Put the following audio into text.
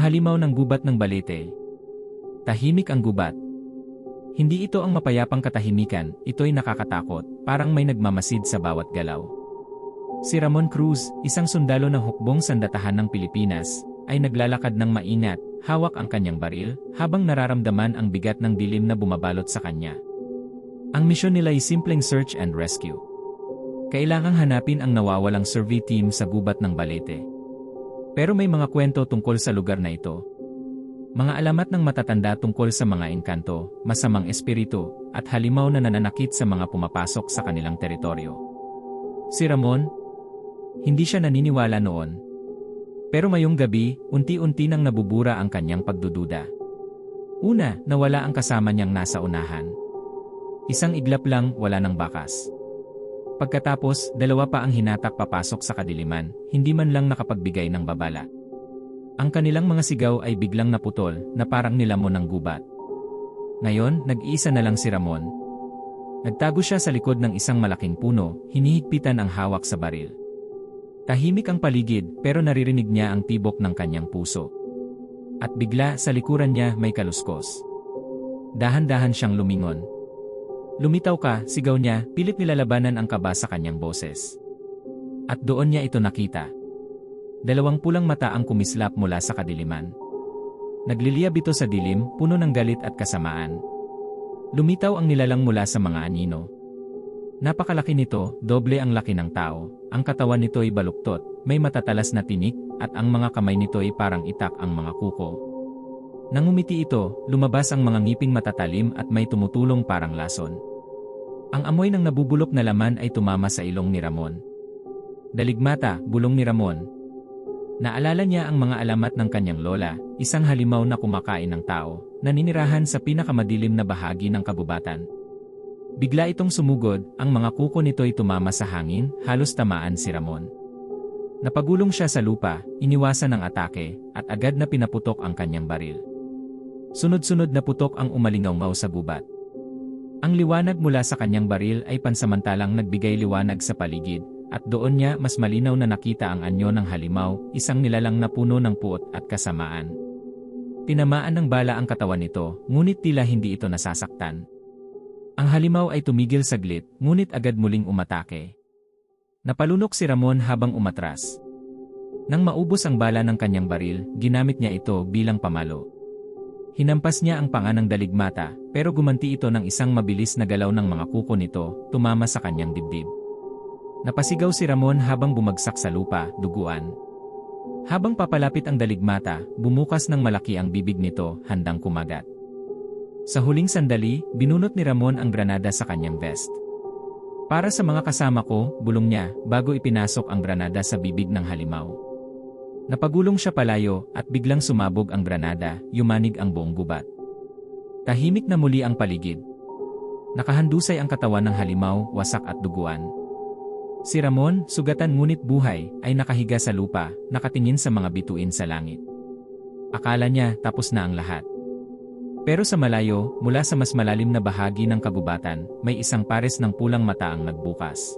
halimaw ng gubat ng Balete. Tahimik ang gubat. Hindi ito ang mapayapang katahimikan, ito'y nakakatakot, parang may nagmamasid sa bawat galaw. Si Ramon Cruz, isang sundalo ng hukbong sandatahan ng Pilipinas, ay naglalakad ng maingat, hawak ang kanyang baril, habang nararamdaman ang bigat ng dilim na bumabalot sa kanya. Ang misyon nila ay simpleng search and rescue. Kailangang hanapin ang nawawalang survey team sa gubat ng Balete. Pero may mga kwento tungkol sa lugar na ito. Mga alamat ng matatanda tungkol sa mga engkanto, masamang espiritu, at halimaw na nananakit sa mga pumapasok sa kanilang teritoryo. Si Ramon, hindi siya naniniwala noon. Pero ngayong gabi, unti-unti nang nabubura ang kanyang pagdududa. Una, nawala ang kasama niyang nasa unahan. Isang iglap lang, wala ng bakas. Pagkatapos, dalawa pa ang hinatak papasok sa kadiliman, hindi man lang nakapagbigay ng babala. Ang kanilang mga sigaw ay biglang naputol, na parang nilamon ng gubat. Ngayon, nag-iisa na lang si Ramon. Nagtago siya sa likod ng isang malaking puno, hinihigpitan ang hawak sa baril. Tahimik ang paligid, pero naririnig niya ang tibok ng kanyang puso. At bigla, sa likuran niya may kaluskos. Dahan-dahan siyang lumingon. "Lumitaw ka," sigaw niya, pilit nilalabanan ang kaba sa kanyang boses. At doon niya ito nakita. Dalawang pulang mata ang kumislap mula sa kadiliman. Nagliliyab ito sa dilim, puno ng galit at kasamaan. Lumitaw ang nilalang mula sa mga anino. Napakalaki nito, doble ang laki ng tao. Ang katawan nito ay baluktot, may matatalas na tinik, at ang mga kamay nito ay parang itak ang mga kuko. Nang umiti ito, lumabas ang mga ngiping matatalim at may tumutulong parang lason. Ang amoy ng nabubulok na laman ay tumama sa ilong ni Ramon. "Daligmata," bulong ni Ramon. Naalala niya ang mga alamat ng kanyang lola, isang halimaw na kumakain ng tao, naninirahan sa pinakamadilim na bahagi ng kabubatan. Bigla itong sumugod, ang mga kuko nito ay tumama sa hangin, halos tamaan si Ramon. Napagulong siya sa lupa, iniwasan ang atake, at agad na pinaputok ang kanyang baril. Sunod-sunod na putok ang umalingaw sa gubat. Ang liwanag mula sa kanyang baril ay pansamantalang nagbigay liwanag sa paligid, at doon niya mas malinaw na nakita ang anyo ng halimaw, isang nilalang na puno ng puot at kasamaan. Tinamaan ng bala ang katawan nito, ngunit tila hindi ito nasasaktan. Ang halimaw ay tumigil saglit, ngunit agad muling umatake. Napalunok si Ramon habang umatras. Nang maubos ang bala ng kanyang baril, ginamit niya ito bilang pamalo. Hinampas niya ang panga ng daligmata, pero gumanti ito ng isang mabilis na galaw ng mga kuko nito, tumama sa kanyang dibdib. Napasigaw si Ramon habang bumagsak sa lupa, duguan. Habang papalapit ang daligmata, bumukas ng malaki ang bibig nito, handang kumagat. Sa huling sandali, binunot ni Ramon ang granada sa kanyang vest. "Para sa mga kasama ko," bulong niya, bago ipinasok ang granada sa bibig ng halimaw. Napagulong siya palayo, at biglang sumabog ang granada, yumanig ang buong gubat. Tahimik na muli ang paligid. Nakahandusay ang katawan ng halimaw, wasak at duguan. Si Ramon, sugatan ngunit buhay, ay nakahiga sa lupa, nakatingin sa mga bituin sa langit. Akala niya tapos na ang lahat. Pero sa malayo, mula sa mas malalim na bahagi ng kagubatan, may isang pares ng pulang mata ang nagbukas.